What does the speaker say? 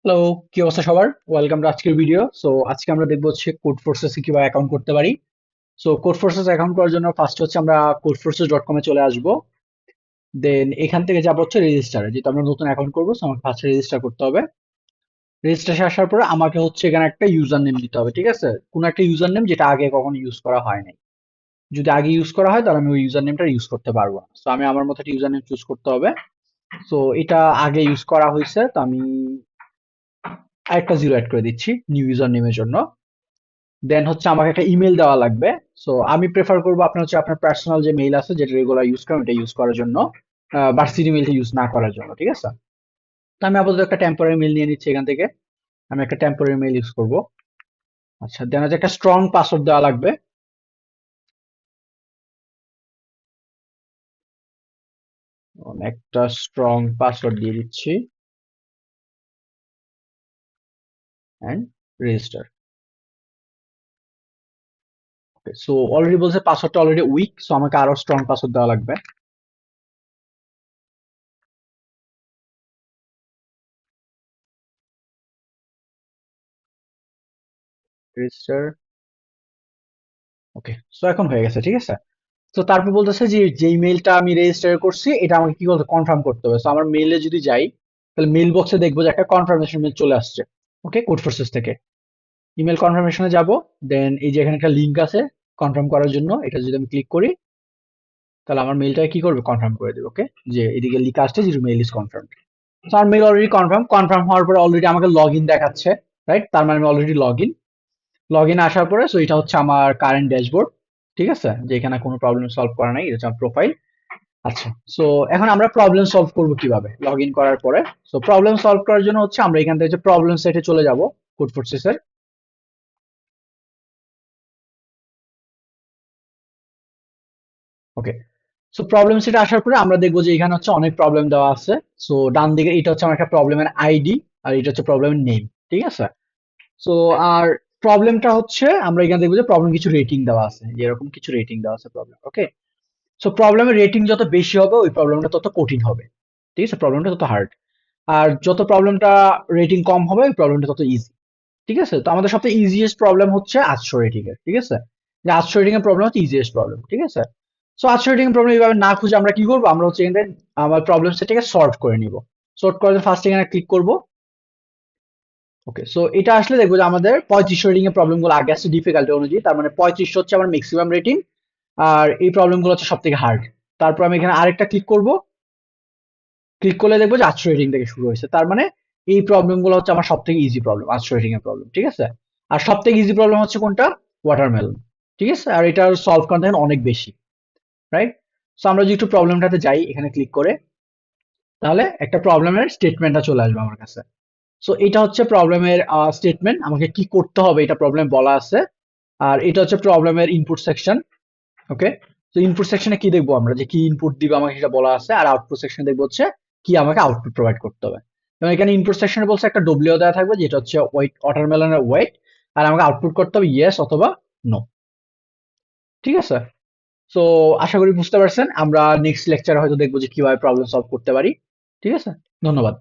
Hello, কি অবস্থা সবার? ওয়েলকাম টু আজকের ভিডিও। সো আজকে আমরা দেখবো হচ্ছে কোড ফোর্সেসে কিভাবে অ্যাকাউন্ট করতে পারি। সো কোড ফোর্সেস অ্যাকাউন্ট করার জন্য ফার্স্ট হচ্ছে আমরা codeforces.com এ চলে আসবো। দেন এখান থেকে যাবো হচ্ছে রেজিস্টারে, যেহেতু আমরা নতুন অ্যাকাউন্ট করবো, সো আমাকে ফার্স্ট রেজিস্টার করতে হবে। রেজিস্ট্রেশন আসার পরে আমাকে হচ্ছে এখানে একটা ইউজার নেম দিতে হবে, ঠিক আছে? কোনো একটা ইউজার নেম যেটা আগে কখনো ইউজ করা হয় নাই। যদি আগে ইউজ করা হয় তাহলে আমি ওই ইউজার নেমটা ইউজ করতে পারবো না। সো আমি আমার মতো একটা ইউজার নেম চুজ করতে হবে। সো এটা আগে ইউজ করা হয়েছে, তো আমি আরেকটা জিরো অ্যাড করে দিচ্ছি নিউ ইউজার নেমের জন্য। দেন হচ্ছে আমাকে একটা ইমেল দেওয়া লাগবে। সো আমি প্রেফার করবো আপনার হচ্ছে আপনার পার্সোনাল যে মেইল আছে যেটা রেগুলার ইউজ করেন ওটা ইউজ করার জন্য, ভার্সিটি মেইলটা ইউজ না করার জন্য, ঠিক আছে? তো আমি আপাতত একটা টেম্পোরারি মেইল নিয়ে নিচ্ছি এখান থেকে। আমি একটা টেম্পোরারি মেইল ইউজ করব। আচ্ছা, দেন হচ্ছে একটা স্ট্রং পাসওয়ার্ড দেওয়া লাগবে। একটা স্ট্রং পাসওয়ার্ড দিয়ে দিচ্ছি and register. Okay, so already বলছে পাসওয়ার্ডটা অলরেডি উইক, সো আমাকে আরো স্ট্রং পাসওয়ার্ড দেওয়া লাগবে। রেজিস্টার। ওকে, সো এখন হয়ে গেছে, ঠিক আছে? তো তারপর বলতেছে যে যেই মেইলটা আমি রেজিস্টার করছি এটা আমাকে কি বলতে কনফার্ম করতে হবে। তো আমার মেইলে যদি যাই তাহলে মেইল বক্সে দেখবো যে একটা কনফার্মেশন মেইল চলে আসছে। ওকে, কোড ফোর্সেস থেকে ইমেল কনফার্মেশনে যাব। দেন এই যে এখানে একটা লিংক আছে কনফার্ম করার জন্য, এটা যদি আমি ক্লিক করি তাহলে আমার মেইলটা কি করবে, কনফার্ম করে দেবে। ওকে, যে এদিকে লিখা আসছে যে মেইল ইজ কনফার্ম। তো আমার মেইল অলরেডি কনফার্ম কনফার্ম হওয়ার পরে অলরেডি আমাকে লগ ইন দেখাচ্ছে। রাইট, তার মানে আমি অলরেডি লগ ইন আসার পরে, সো এটা হচ্ছে আমার কারেন্ট ড্যাশবোর্ড। ঠিক আছে, যে এখানে কোনো প্রবলেম সলভ করা নাই, এটা হচ্ছে আমার প্রোফাইল। আচ্ছা, সো এখন আমরা প্রবলেম সলভ করব কিভাবে লগ ইন করার পরে। সো প্রবলেম সলভ করার জন্য হচ্ছে আমরা এখান থেকে প্রবলেম সেটে চলে যাব, কোড ফোর্সেসের। ওকে, সো প্রবলেম সেটে আসার পরে আমরা দেখবো যে এখানে হচ্ছে অনেক প্রবলেম দেওয়া আছে। সো ডান দিকে এটা হচ্ছে আমার একটা প্রবলেমের আইডি, আর এটা হচ্ছে প্রবলেমের নেম, ঠিক আছে? সো আর প্রবলেমটা হচ্ছে আমরা এখানে দেখবো যে প্রবলেম কিছু রেটিং দেওয়া আছে, যে এরকম কিছু রেটিং দেওয়া আছে প্রবলেম। ওকে, সো প্রবলেমের রেটিং যত বেশি হবে ওই প্রবলেমটা তত কঠিন হবে, ঠিক আছে? প্রবলেমটা তত হার্ড। আর যত প্রবলেমটা রেটিং কম হবে ওই প্রবলেমটা তত ইজি। ঠিক আছে, তো আমাদের সবথেকে ইজিয়েস্ট প্রবলেম হচ্ছে 800 রেটিং এর, ঠিক আছে? যে 800 রেটিং এর প্রবলেম হচ্ছে ইজিয়েস্ট প্রবলেম, ঠিক আছে? সো 800 রেটিং এর প্রবলেম এইভাবে না খুঁজে আমরা কি করবো, আমরা হচ্ছে এখানে আমার প্রবলেম সেটটাকে সর্ট করে নিব। সর্ট করার জন্য ফার্স্ট এখানে ক্লিক করব। ওকে, সো এটা আসলে দেখবো যে আমাদের 3500 রেটিং এর প্রবলেম গুলো আগে আসছে ডিফিকাল্টি অনুযায়ী, তার মানে 3500 হচ্ছে আমার ম্যাক্সিমাম রেটিং। আর এই প্রবলেম গুলো হচ্ছে সব থেকে হার্ড। তারপর আমি এখানে আরেকটা ক্লিক করব। ক্লিক করলে দেখবো যে 800 রেটিং থেকে শুরু হয়েছে, তার মানে এই প্রবলেম গুলো হচ্ছে আমার সব থেকে ইজি প্রবলেম, 800 রেটিং এর প্রবলেম, ঠিক আছে? আর সব থেকে ইজি প্রবলেম হচ্ছে কোনটা, ওয়াটারমেলন, ঠিক আছে? আর এটার সলভ করা দেখেন অনেক বেশি, রাইট? সো আমরা যদি একটু প্রবলেমটাতে যাই এখানে ক্লিক করে, তাহলে একটা প্রবলেমের স্টেটমেন্টটা চলে আসবে আমার কাছে। সো এটা হচ্ছে প্রবলেমের স্টেটমেন্ট, আমাকে কি করতে হবে এটা প্রবলেম বলা আছে। আর এটা হচ্ছে প্রবলেমের ইনপুট সেকশন। ওকে, তো ইনপুট সেকশনে কি দেখবো আমরা, যে কি ইনপুট দিবে আমাকে সেটা বলা আছে। আর আউটপুট সেকশনে দেখবো হচ্ছে কি আমাকে আউটপুট প্রোভাইড করতে হবে। এবং এখানে ইনপুট সেকশনে বলছে একটা ডব্লিউ দেওয়া থাকবে যেটা হচ্ছে ওয়েট, ওয়াটারমেলনের ওয়েট। আর আমাকে আউটপুট করতে হবে ইয়েস অথবা নো, ঠিক আছে? সো আশা করি বুঝতে পারছেন। আমরা নেক্সট লেকচারে হয়তো দেখবো যে কিভাবে প্রবলেম সলভ করতে পারি। ঠিক আছে, ধন্যবাদ।